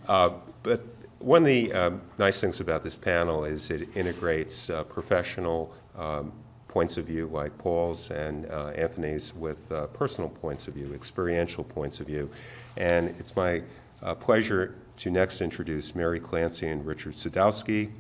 But one of the nice things about this panel is it integrates professional points of view like Paul's and Anthony's with personal points of view, experiential points of view. And it's my pleasure to next introduce Mary Clancy and Richard Sadowski.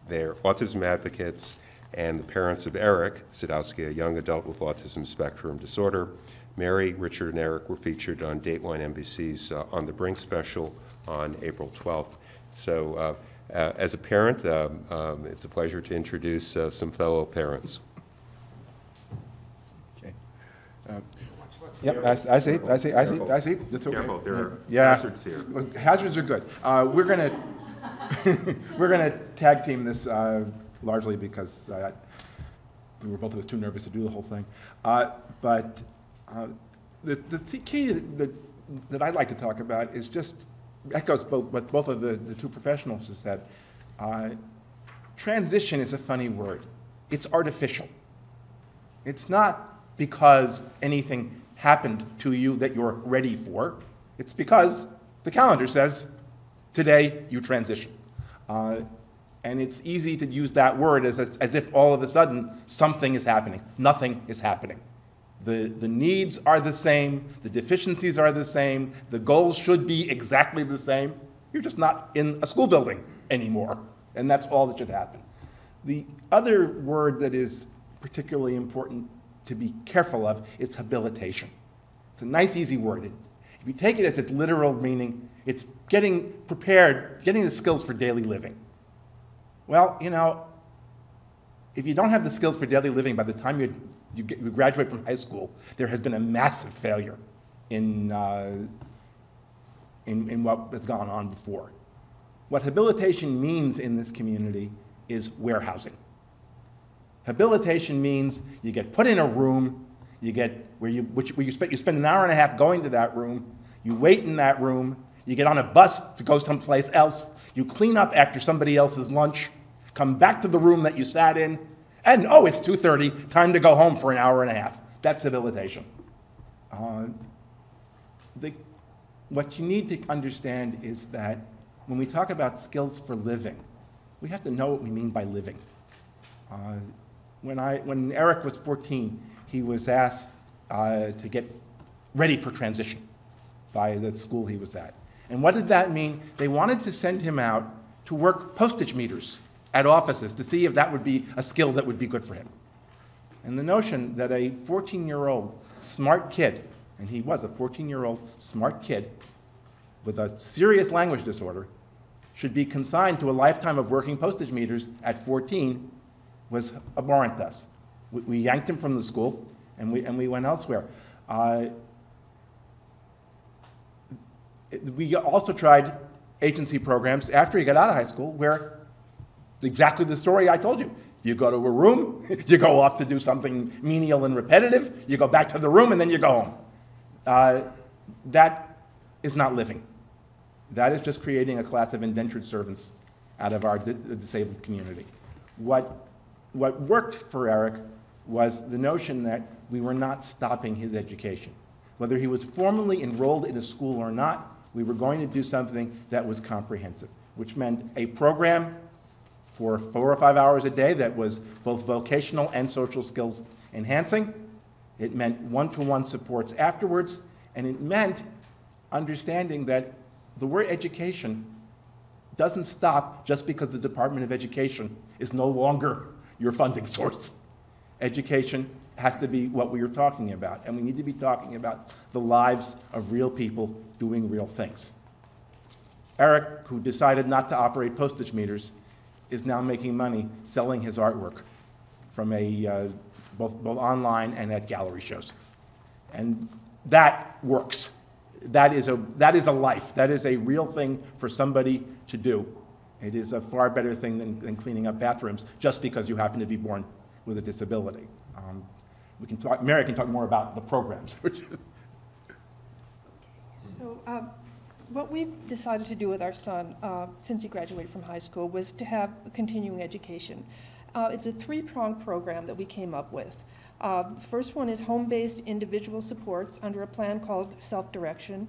They're autism advocates and the parents of Eric Sadowski, a young adult with autism spectrum disorder. Mary, Richard, and Eric were featured on Dateline NBC's On the Brink special on April 12th. So as a parent, it's a pleasure to introduce some fellow parents. Okay. Yep, I see. That's okay. Careful, there are hazards here. Hazards are good. We're gonna tag team this largely because we were both of us too nervous to do the whole thing. But the key that I'd like to talk about is just echoes what both of the two professionals have said. Transition is a funny word. It's artificial. It's not because anything happened to you that you're ready for. It's because the calendar says, today you transition. And it's easy to use that word as if all of a sudden something is happening. Nothing is happening. The needs are the same, the deficiencies are the same, the goals should be exactly the same. You're just not in a school building anymore, and that's all that should happen. The other word that is particularly important to be careful of is habilitation. It's a nice, easy word. If you take it as its literal meaning, it's getting prepared, getting the skills for daily living. Well, you know, if you don't have the skills for daily living by the time you graduate from high school, there has been a massive failure in what has gone on before. What habilitation means in this community is warehousing. Habilitation means you get put in a room, you get you spend an hour and a half going to that room, you wait in that room, you get on a bus to go someplace else, you clean up after somebody else's lunch, come back to the room that you sat in, and oh, it's 2:30, time to go home for an hour and a half. That's habilitation. What you need to understand is that when we talk about skills for living, we have to know what we mean by living. When Eric was 14, he was asked to get ready for transition by the school he was at. And what did that mean? They wanted to send him out to work postage meters at offices to see if that would be a skill that would be good for him. And the notion that a 14-year-old smart kid, and he was a 14-year-old smart kid with a serious language disorder, should be consigned to a lifetime of working postage meters at 14 was abhorrent to us. We yanked him from the school, and we went elsewhere. We also tried agency programs after he got out of high school where exactly the story I told you. You go to a room, you go off to do something menial and repetitive, you go back to the room, and then you go home. That is not living. That is just creating a class of indentured servants out of our disabled community. What worked for Eric was the notion that we were not stopping his education. Whether he was formally enrolled in a school or not, we were going to do something that was comprehensive, which meant a program for 4 or 5 hours a day that was both vocational and social skills enhancing. It meant one-to-one supports afterwards, and it meant understanding that the word education doesn't stop just because the Department of Education is no longer your funding source. Education has to be what we are talking about, and we need to be talking about the lives of real people doing real things. Eric, who decided not to operate postage meters, is now making money selling his artwork from both online and at gallery shows. And that works. That is a life. That is a real thing for somebody to do. It is a far better thing than cleaning up bathrooms just because you happen to be born with a disability. Mary can talk more about the programs. So what we've decided to do with our son since he graduated from high school was to have a continuing education. It's a 3-pronged program that we came up with. The first one is home-based individual supports under a plan called Self-Direction.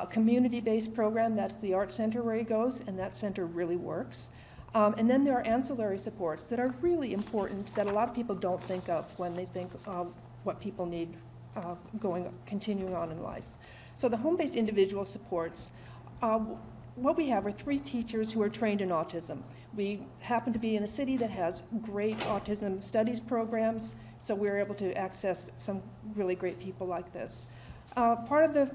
A community-based program, that's the art center where he goes, and that center really works. And then there are ancillary supports that are really important that a lot of people don't think of when they think of what people need continuing on in life. So the home-based individual supports, what we have are 3 teachers who are trained in autism. We happen to be in a city that has great autism studies programs, so we're able to access some really great people like this. Part of the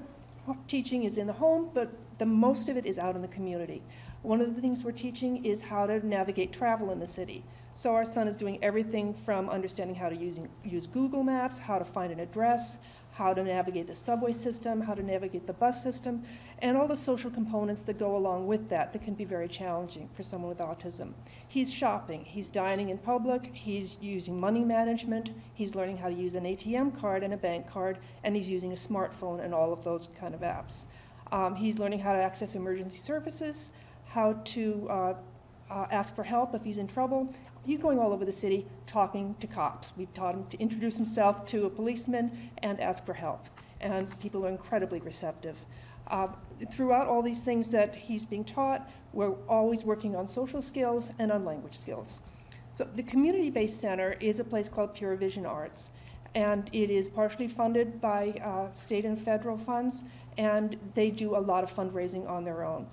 teaching is in the home, but the most of it is out in the community. One of the things we're teaching is how to navigate travel in the city. So our son is doing everything from understanding how to use Google Maps, how to find an address, how to navigate the subway system, how to navigate the bus system, and all the social components that go along with that can be very challenging for someone with autism. He's shopping, he's dining in public, he's using money management, he's learning how to use an ATM card and a bank card, and he's using a smartphone and all of those kind of apps. He's learning how to access emergency services, how to ask for help if he's in trouble. He's going all over the city talking to cops. We taught him to introduce himself to a policeman and ask for help. And people are incredibly receptive. Throughout all these things that he's being taught, we're always working on social skills and on language skills. So the community-based center is a place called Pure Vision Arts. And it is partially funded by state and federal funds, and they do a lot of fundraising on their own.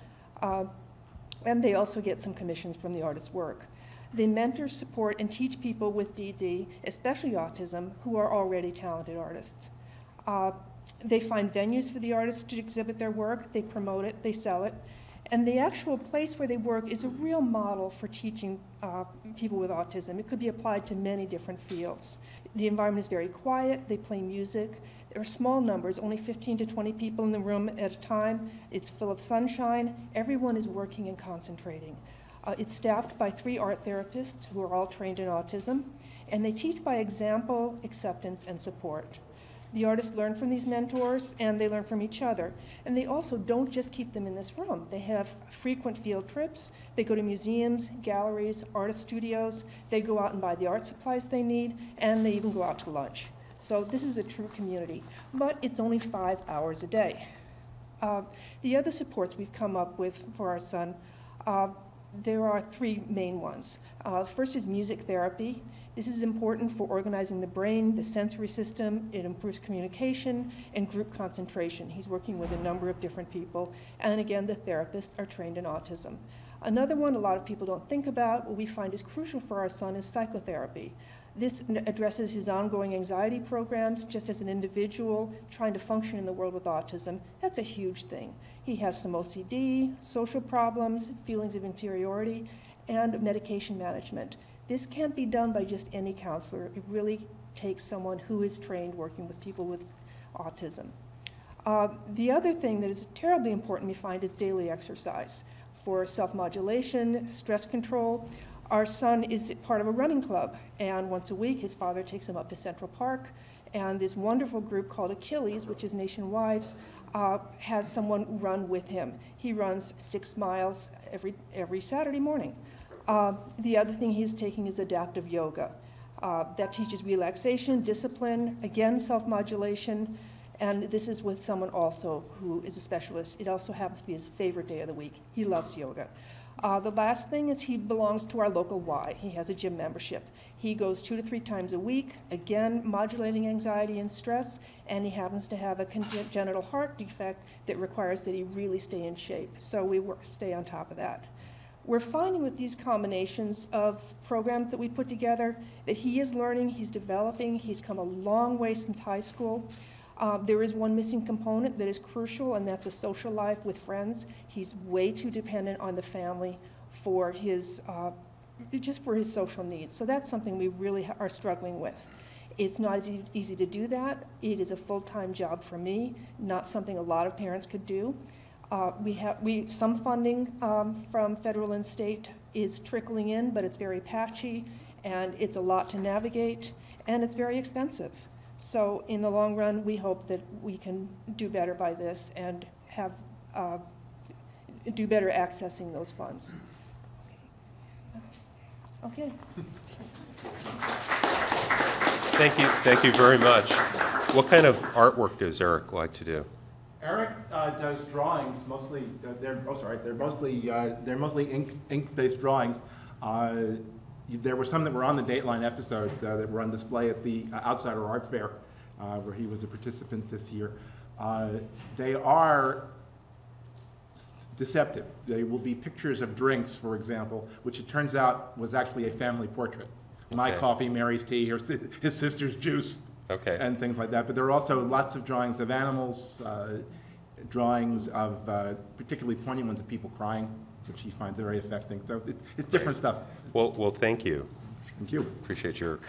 And they also get some commissions from the artist's work. They mentor, support, and teach people with DD, especially autism, who are already talented artists. They find venues for the artists to exhibit their work, they promote it, they sell it, and the actual place where they work is a real model for teaching people with autism. It could be applied to many different fields. The environment is very quiet, they play music. There are small numbers, only 15 to 20 people in the room at a time. It's full of sunshine. Everyone is working and concentrating. It's staffed by 3 art therapists who are all trained in autism, and they teach by example, acceptance, and support. The artists learn from these mentors, and they learn from each other. And they also don't just keep them in this room. They have frequent field trips. They go to museums, galleries, artist studios. They go out and buy the art supplies they need, and they even go out to lunch. So this is a true community, but it's only 5 hours a day. The other supports we've come up with for our son, there are 3 main ones. First is music therapy. This is important for organizing the brain, the sensory system. It improves communication and group concentration. He's working with a number of different people. And again, the therapists are trained in autism. Another one a lot of people don't think about, what we find is crucial for our son, is psychotherapy. This addresses his ongoing anxiety programs just as an individual trying to function in the world with autism. That's a huge thing. He has some OCD, social problems, feelings of inferiority, and medication management. This can't be done by just any counselor. It really takes someone who is trained working with people with autism. The other thing that is terribly important, we find, is daily exercise for self-modulation, stress control. Our son is part of a running club, and once a week his father takes him up to Central Park, and this wonderful group called Achilles, which is nationwide, has someone run with him. He runs 6 miles every Saturday morning. The other thing he's taking is adaptive yoga. That teaches relaxation, discipline, again, self-modulation, and this is with someone also who is a specialist. It also happens to be his favorite day of the week. He loves yoga. The last thing is he belongs to our local Y. He has a gym membership. He goes 2 to 3 times a week, again, modulating anxiety and stress, and he happens to have a congenital heart defect that requires that he really stay in shape. So we stay on top of that. We're finding with these combinations of programs that we put together that he is learning, he's developing, he's come a long way since high school. There is one missing component that is crucial, and that's a social life with friends. He's way too dependent on the family for his, just for his social needs. So that's something we really are struggling with. It's not easy to do that. It is a full-time job for me, not something a lot of parents could do. Some funding from federal and state is trickling in, but it's very patchy, and it's a lot to navigate, and it's very expensive. So in the long run, we hope that we can do better by this and have do better accessing those funds. Okay. Thank you very much. What kind of artwork does Eric like to do? Eric does drawings mostly. They're mostly ink-based drawings. There were some that were on the Dateline episode that were on display at the Outsider Art Fair, where he was a participant this year. They are deceptive. They will be pictures of drinks, for example, which it turns out was actually a family portrait. My Okay. coffee, Mary's tea, or his sister's juice, Okay. and things like that. But there are also lots of drawings of animals, drawings of particularly poignant ones of people crying, which he finds very affecting. So it's different stuff. Well, thank you. Thank you. Appreciate your